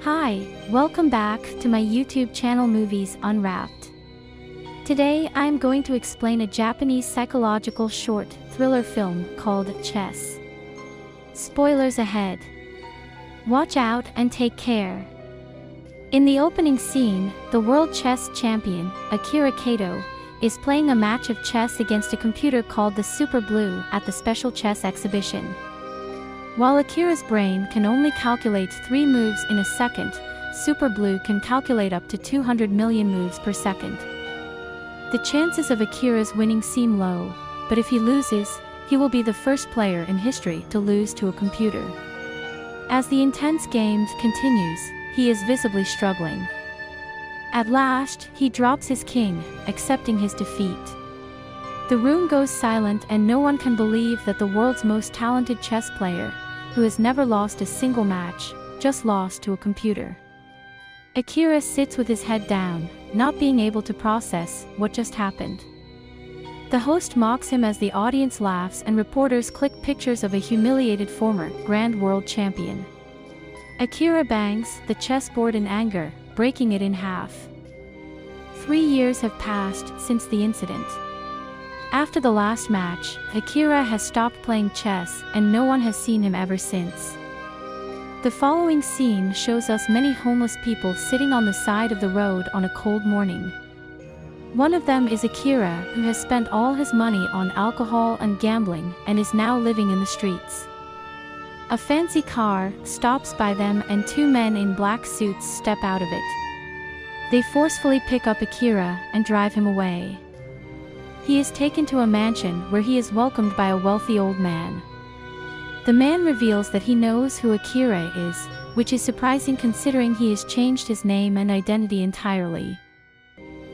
Hi, welcome back to my YouTube channel Movies Unwrapped. Today I am going to explain a Japanese psychological short thriller film called Chess. Spoilers ahead. Watch out and take care. In the opening scene, the world chess champion, Akira Kato, is playing a match of chess against a computer called the Super Blue at the special chess exhibition. While Akira's brain can only calculate 3 moves in a second, Super Blue can calculate up to 200 million moves per second. The chances of Akira's winning seem low, but if he loses, he will be the first player in history to lose to a computer. As the intense game continues, he is visibly struggling. At last, he drops his king, accepting his defeat. The room goes silent and no one can believe that the world's most talented chess player, who has never lost a single match, just lost to a computer. Akira sits with his head down, not being able to process what just happened. The host mocks him as the audience laughs and reporters click pictures of a humiliated former Grand World Champion. Akira bangs the chessboard in anger, breaking it in half. 3 years have passed since the incident. After the last match, Akira has stopped playing chess and no one has seen him ever since. The following scene shows us many homeless people sitting on the side of the road on a cold morning. One of them is Akira, who has spent all his money on alcohol and gambling and is now living in the streets. A fancy car stops by them and 2 men in black suits step out of it. They forcefully pick up Akira and drive him away. He is taken to a mansion where he is welcomed by a wealthy old man. The man reveals that he knows who Akira is, which is surprising considering he has changed his name and identity entirely.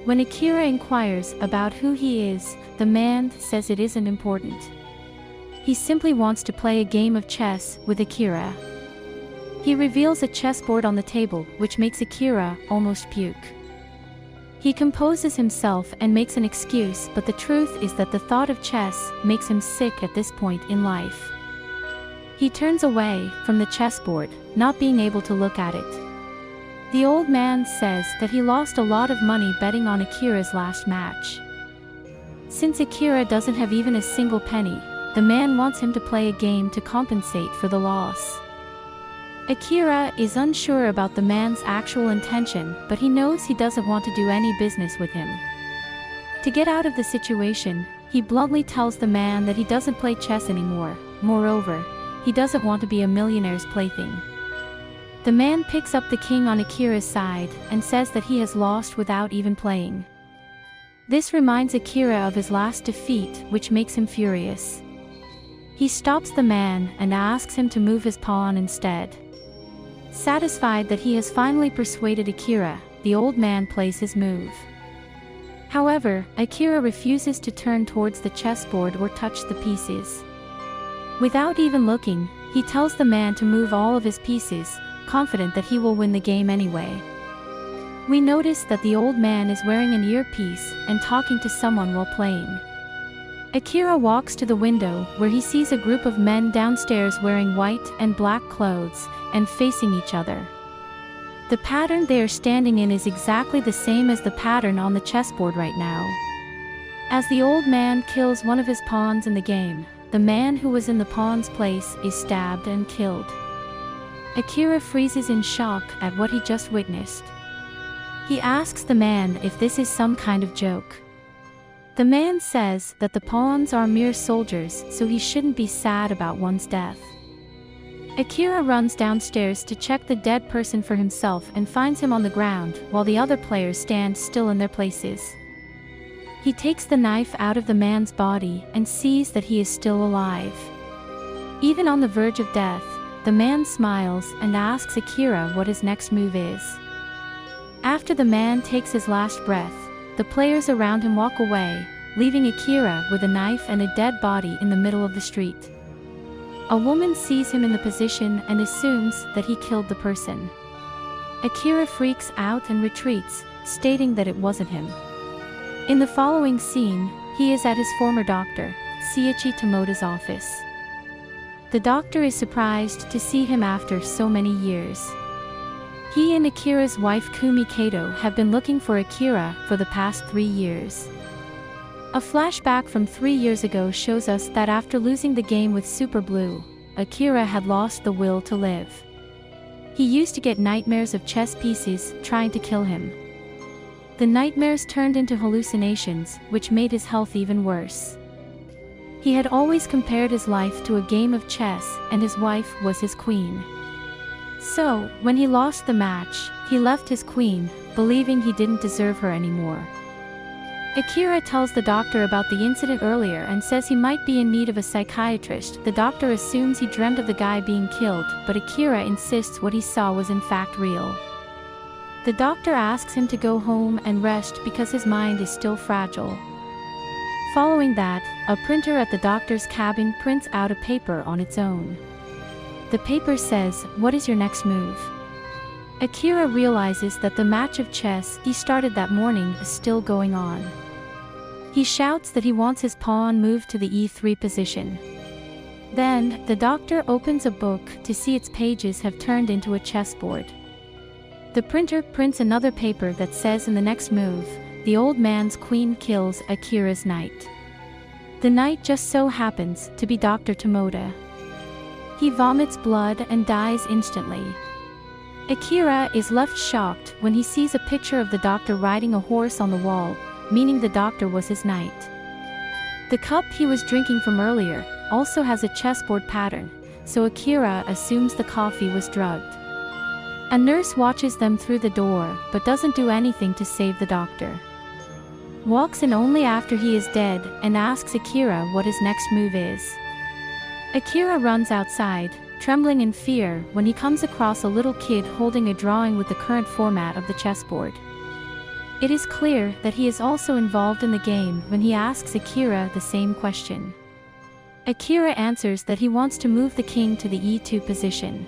When Akira inquires about who he is, the man says it isn't important. He simply wants to play a game of chess with Akira. He reveals a chessboard on the table, which makes Akira almost puke. He composes himself and makes an excuse, but the truth is that the thought of chess makes him sick at this point in life. He turns away from the chessboard, not being able to look at it. The old man says that he lost a lot of money betting on Akira's last match. Since Akira doesn't have even a single penny, the man wants him to play a game to compensate for the loss. Akira is unsure about the man's actual intention, but he knows he doesn't want to do any business with him. To get out of the situation, he bluntly tells the man that he doesn't play chess anymore. Moreover, he doesn't want to be a millionaire's plaything. The man picks up the king on Akira's side and says that he has lost without even playing. This reminds Akira of his last defeat, which makes him furious. He stops the man and asks him to move his pawn instead. Satisfied that he has finally persuaded Akira, the old man plays his move. However, Akira refuses to turn towards the chessboard or touch the pieces. Without even looking, he tells the man to move all of his pieces, confident that he will win the game anyway. We notice that the old man is wearing an earpiece and talking to someone while playing. Akira walks to the window where he sees a group of men downstairs wearing white and black clothes and facing each other. The pattern they are standing in is exactly the same as the pattern on the chessboard right now. As the old man kills one of his pawns in the game, the man who was in the pawn's place is stabbed and killed. Akira freezes in shock at what he just witnessed. He asks the man if this is some kind of joke. The man says that the pawns are mere soldiers, so he shouldn't be sad about one's death. Akira runs downstairs to check the dead person for himself and finds him on the ground, while the other players stand still in their places. He takes the knife out of the man's body and sees that he is still alive. Even on the verge of death, the man smiles and asks Akira what his next move is. After the man takes his last breath, the players around him walk away, leaving Akira with a knife and a dead body in the middle of the street. A woman sees him in the position and assumes that he killed the person. Akira freaks out and retreats, stating that it wasn't him. In the following scene, he is at his former doctor, Seiichi Tomoda's office. The doctor is surprised to see him after so many years. He and Akira's wife Kumi Kato have been looking for Akira for the past 3 years. A flashback from 3 years ago shows us that after losing the game with Super Blue, Akira had lost the will to live. He used to get nightmares of chess pieces trying to kill him. The nightmares turned into hallucinations, which made his health even worse. He had always compared his life to a game of chess, and his wife was his queen. So, when he lost the match, he left his queen, believing he didn't deserve her anymore. Akira tells the doctor about the incident earlier and says he might be in need of a psychiatrist. The doctor assumes he dreamt of the guy being killed, but Akira insists what he saw was in fact real. The doctor asks him to go home and rest because his mind is still fragile. Following that, a printer at the doctor's cabin prints out a paper on its own. The paper says, "What is your next move?" Akira realizes that the match of chess he started that morning is still going on. He shouts that he wants his pawn moved to the e3 position. Then, the doctor opens a book to see its pages have turned into a chessboard. The printer prints another paper that says in the next move, the old man's queen kills Akira's knight. The knight just so happens to be Dr. Tomoda. He vomits blood and dies instantly. Akira is left shocked when he sees a picture of the doctor riding a horse on the wall, meaning the doctor was his knight. The cup he was drinking from earlier also has a chessboard pattern, so Akira assumes the coffee was drugged. A nurse watches them through the door but doesn't do anything to save the doctor. Walks in only after he is dead and asks Akira what his next move is. Akira runs outside, trembling in fear when he comes across a little kid holding a drawing with the current format of the chessboard. It is clear that he is also involved in the game when he asks Akira the same question. Akira answers that he wants to move the king to the e2 position.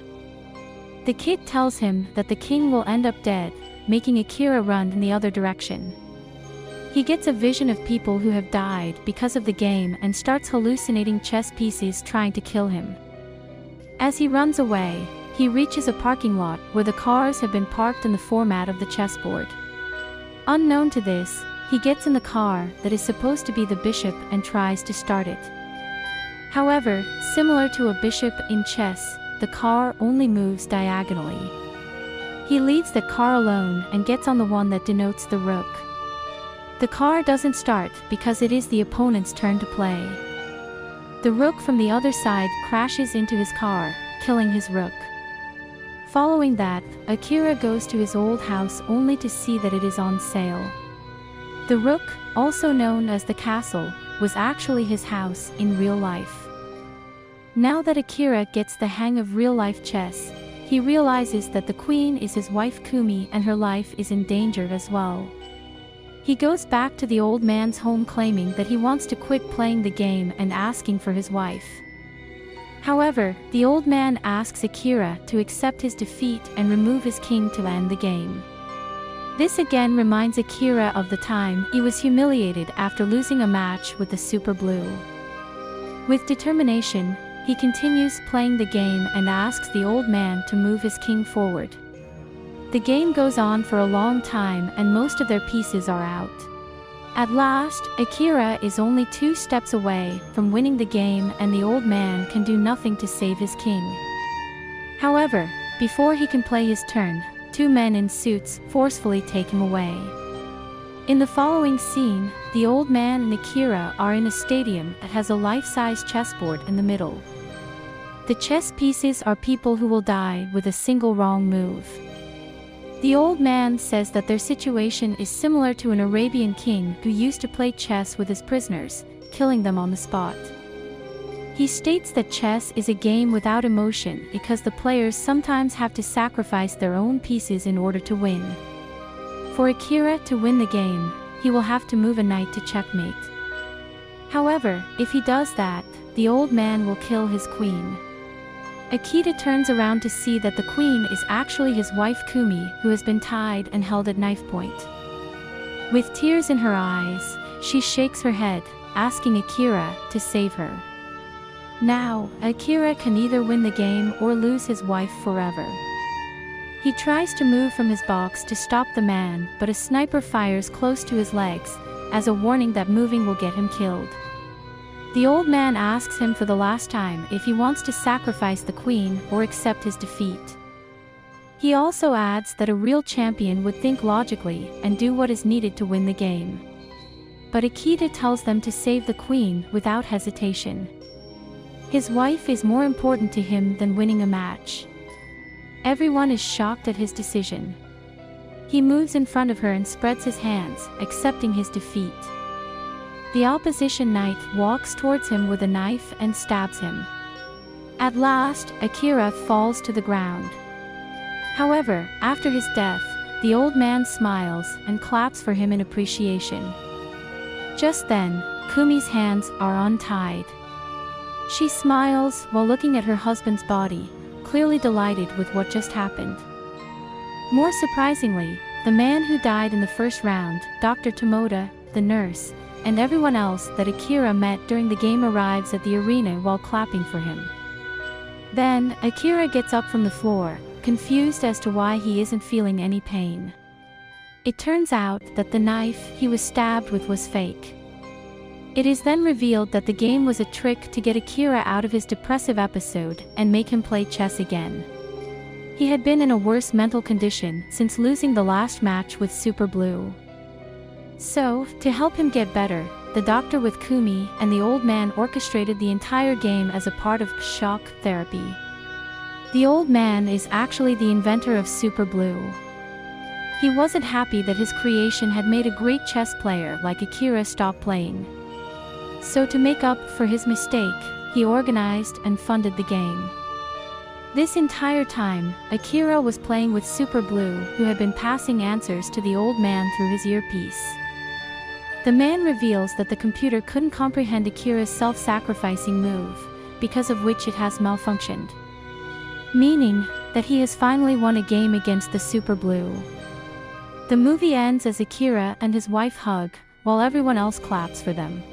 The kid tells him that the king will end up dead, making Akira run in the other direction. He gets a vision of people who have died because of the game and starts hallucinating chess pieces trying to kill him. As he runs away, he reaches a parking lot where the cars have been parked in the format of the chessboard. Unknown to this, he gets in the car that is supposed to be the bishop and tries to start it. However, similar to a bishop in chess, the car only moves diagonally. He leaves the car alone and gets on the one that denotes the rook. The car doesn't start because it is the opponent's turn to play. The rook from the other side crashes into his car, killing his rook. Following that, Akira goes to his old house only to see that it is on sale. The rook, also known as the castle, was actually his house in real life. Now that Akira gets the hang of real-life chess, he realizes that the queen is his wife Kumi and her life is endangered as well. He goes back to the old man's home claiming that he wants to quit playing the game and asking for his wife. However, the old man asks Akira to accept his defeat and remove his king to end the game. This again reminds Akira of the time he was humiliated after losing a match with the Super Blue. With determination, he continues playing the game and asks the old man to move his king forward. The game goes on for a long time and most of their pieces are out. At last, Akira is only 2 steps away from winning the game and the old man can do nothing to save his king. However, before he can play his turn, 2 men in suits forcefully take him away. In the following scene, the old man and Akira are in a stadium that has a life-size chessboard in the middle. The chess pieces are people who will die with a single wrong move. The old man says that their situation is similar to an Arabian king who used to play chess with his prisoners, killing them on the spot. He states that chess is a game without emotion because the players sometimes have to sacrifice their own pieces in order to win. For Akira to win the game, he will have to move a knight to checkmate. However, if he does that, the old man will kill his queen. Akira turns around to see that the queen is actually his wife Kumi, who has been tied and held at knife point. With tears in her eyes, she shakes her head, asking Akira to save her. Now, Akira can either win the game or lose his wife forever. He tries to move from his box to stop the man, but a sniper fires close to his legs, as a warning that moving will get him killed. The old man asks him for the last time if he wants to sacrifice the queen or accept his defeat. He also adds that a real champion would think logically and do what is needed to win the game. But Akita tells them to save the queen without hesitation. His wife is more important to him than winning a match. Everyone is shocked at his decision. He moves in front of her and spreads his hands, accepting his defeat. The opposition knight walks towards him with a knife and stabs him. At last, Akira falls to the ground. However, after his death, the old man smiles and claps for him in appreciation. Just then, Kumi's hands are untied. She smiles while looking at her husband's body, clearly delighted with what just happened. More surprisingly, the man who died in the first round, Dr. Tomoda, the nurse, and everyone else that Akira met during the game arrives at the arena while clapping for him. Then, Akira gets up from the floor, confused as to why he isn't feeling any pain. It turns out that the knife he was stabbed with was fake. It is then revealed that the game was a trick to get Akira out of his depressive episode and make him play chess again. He had been in a worse mental condition since losing the last match with Super Blue. So, to help him get better, the doctor with Kumi and the old man orchestrated the entire game as a part of shock therapy. The old man is actually the inventor of Super Blue. He wasn't happy that his creation had made a great chess player like Akira stop playing. So to make up for his mistake, he organized and funded the game. This entire time, Akira was playing with Super Blue, who had been passing answers to the old man through his earpiece. The man reveals that the computer couldn't comprehend Akira's self-sacrificing move, because of which it has malfunctioned. Meaning that he has finally won a game against the Super Blue. The movie ends as Akira and his wife hug, while everyone else claps for them.